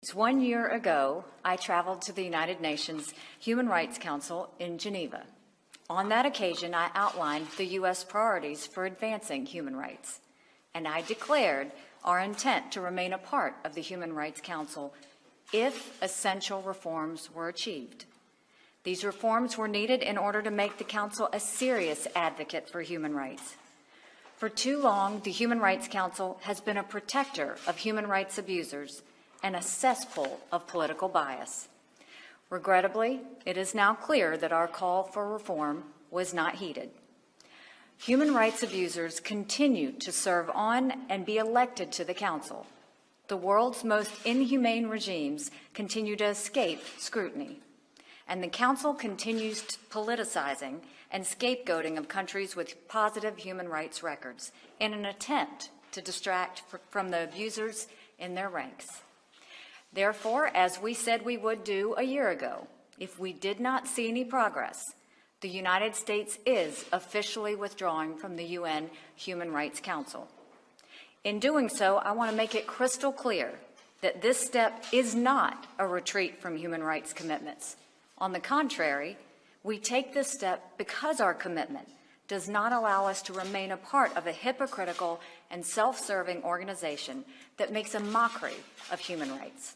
1 year ago, I traveled to the United Nations Human Rights Council in Geneva. On that occasion, I outlined the U.S. priorities for advancing human rights, and I declared our intent to remain a part of the Human Rights Council if essential reforms were achieved. These reforms were needed in order to make the Council a serious advocate for human rights. For too long, the Human Rights Council has been a protector of human rights abusers and a cesspool of political bias. Regrettably, it is now clear that our call for reform was not heeded. Human rights abusers continue to serve on and be elected to the Council. The world's most inhumane regimes continue to escape scrutiny, and the Council continues politicizing and scapegoating of countries with positive human rights records in an attempt to distract from the abusers in their ranks. Therefore, as we said we would do a year ago, if we did not see any progress, the United States is officially withdrawing from the UN Human Rights Council. In doing so, I want to make it crystal clear that this step is not a retreat from human rights commitments. On the contrary, we take this step because our commitment does not allow us to remain a part of a hypocritical and self-serving organization that makes a mockery of human rights.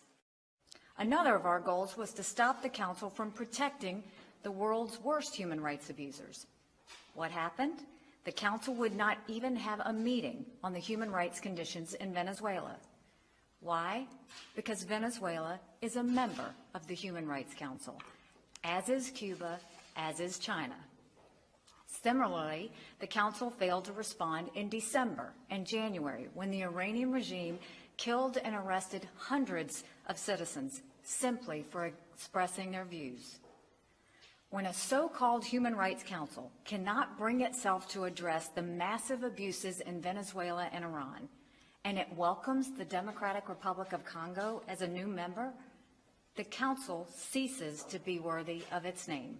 Another of our goals was to stop the Council from protecting the world's worst human rights abusers. What happened? The Council would not even have a meeting on the human rights conditions in Venezuela. Why? Because Venezuela is a member of the Human Rights Council, as is Cuba, as is China. Similarly, the Council failed to respond in December and January when the Iranian regime killed and arrested hundreds of citizens simply for expressing their views. When a so-called Human Rights Council cannot bring itself to address the massive abuses in Venezuela and Iran, and it welcomes the Democratic Republic of Congo as a new member, the Council ceases to be worthy of its name.